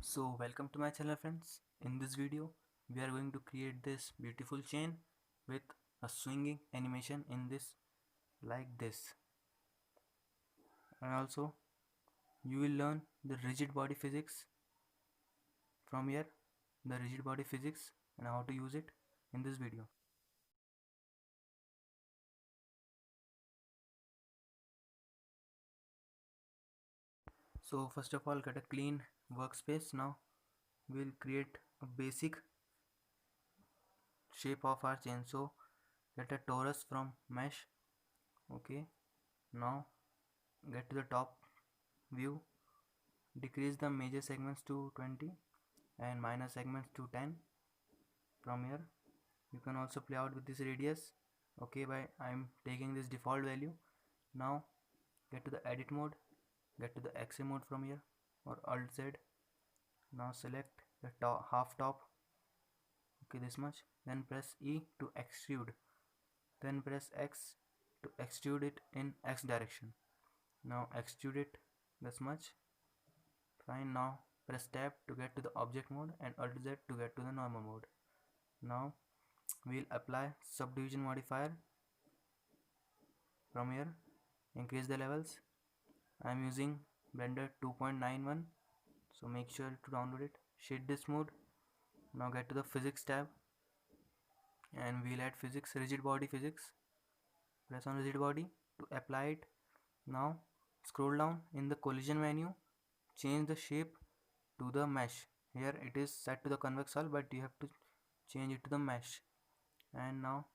So welcome to my channel friends. In this video we are going to create this beautiful chain with a swinging animation in this like this, and also you will learn the rigid body physics from here, the rigid body physics and how to use it in this video. So first of all, get a clean workspace. Now we'll create a basic shape of our chain. So get a torus from mesh. Okay, now get to the top view, decrease the major segments to 20 and minor segments to 10. From here you can also play out with this radius, okay, by I'm taking this default value. Now get to the edit mode, get to the XY mode from here or Alt Z. Now select the half top, okay, this much, then press E to extrude, then press X to extrude it in X direction. Now extrude it this much. Fine. Now press tab to get to the object mode and Alt Z to get to the normal mode. Now we'll apply subdivision modifier from here, increase the levels. I'm using Blender 2.91, so make sure to download it. Shade this mode. Now get to the physics tab and we'll add physics, rigid body physics. Press on rigid body to apply it. Now scroll down in the collision menu, change the shape to the mesh. Here it is set to the convex hull, but you have to change it to the mesh. And now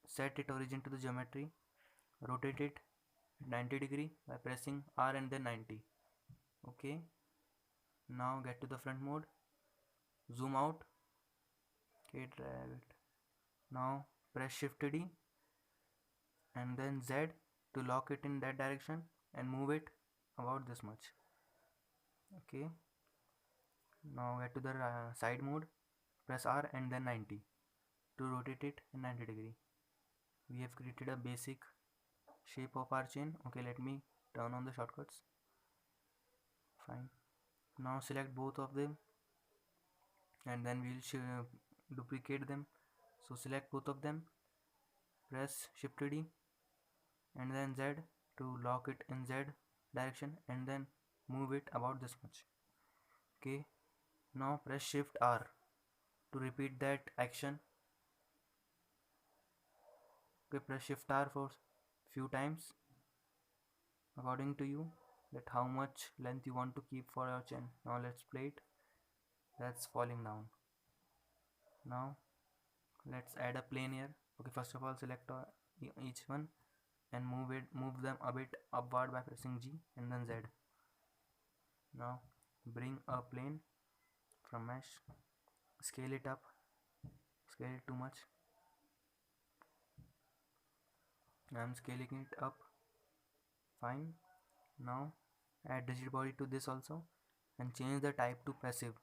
set it origin to the geometry, rotate it 90 degree by pressing R and then 90. Okay, now get to the front mode, zoom out, okay, drag it. Now press shift D and then Z to lock it in that direction and move it about this much. Okay, now get to the side mode, press R and then 90 to rotate it in 90 degree. We have created a basic shape of our chain. Okay, let me turn on the shortcuts. Fine. Now select both of them and then we'll duplicate them. So select both of them, press shift D and then Z to lock it in Z direction and then move it about this much. Okay, now press shift R to repeat that action. Okay, press shift R for few times according to you, that how much length you want to keep for your chain. Now let's play it. That's falling down. Now let's add a plane here. Okay, first of all select each one and move them a bit upward by pressing G and then Z. Now bring a plane from mesh, scale it up, scale it too much. I'm scaling it up. Fine. Now add rigid body to this also and change the type to passive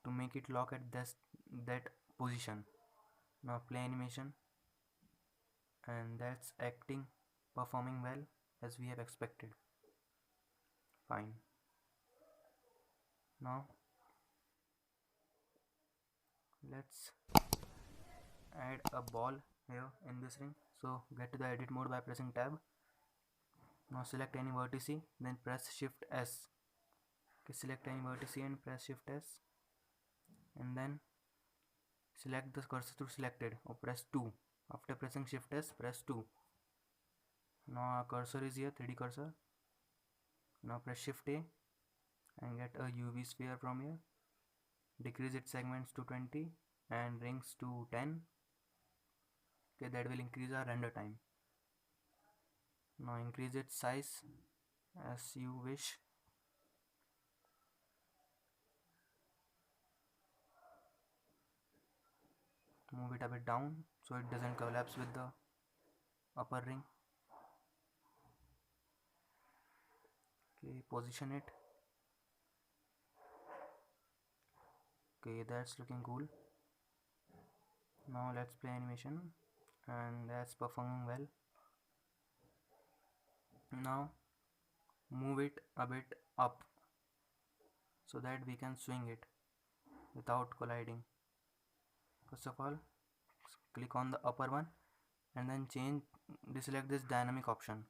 to make it lock at that position. Now play animation, and that's acting, performing well as we have expected. Fine. Now let's add a ball here in this ring. So get to the edit mode by pressing tab. Now select any vertex, then press shift S. Okay, select any vertex and press shift S and then select the cursor to selected or press 2. After pressing shift S, press 2. Now our cursor is here, 3D cursor. Now press shift A and get a UV sphere from here. Decrease its segments to 20 and rings to 10. Okay, that will increase our render time. Now increase its size as you wish. Move it a bit down so it doesn't collapse with the upper ring. Okay, position it. Okay, that's looking cool. Now let's play animation, and that's performing well. Now move it a bit up so that we can swing it without colliding. First of all, click on the upper one and then deselect this dynamic option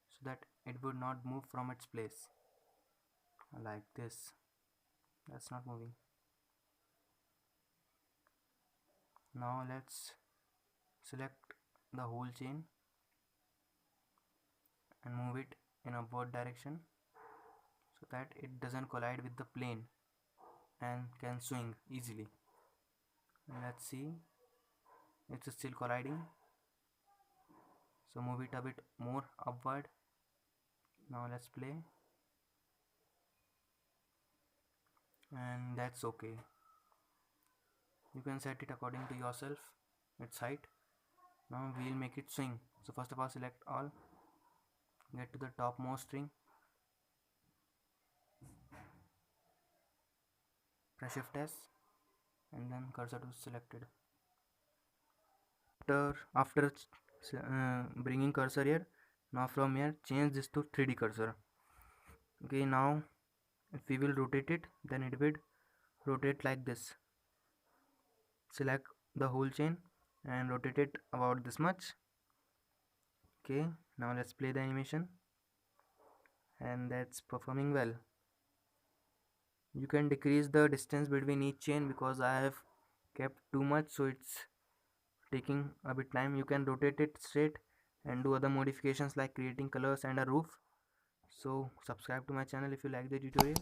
so that it would not move from its place like this. That's not moving. Now let's select the whole chain and move it in upward direction so that it doesn't collide with the plane and can swing easily. Let's see, it's still colliding, so move it a bit more upward. Now let's play, and that's okay. You can set it according to yourself, its height. Now we'll make it swing. So first of all, select all, get to the topmost string, press Shift S, and then cursor to selected. After bringing cursor here, now from here change this to 3D cursor. Okay, now if we will rotate it, then it will rotate like this. Select the whole chain and rotate it about this much. Okay, now let's play the animation, and that's performing well. You can decrease the distance between each chain because I have kept too much, so it's taking a bit time. You can rotate it straight and do other modifications like creating colors and a roof. So subscribe to my channel if you like the tutorial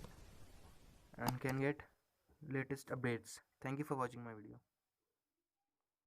and can get latest updates. Thank you for watching my video.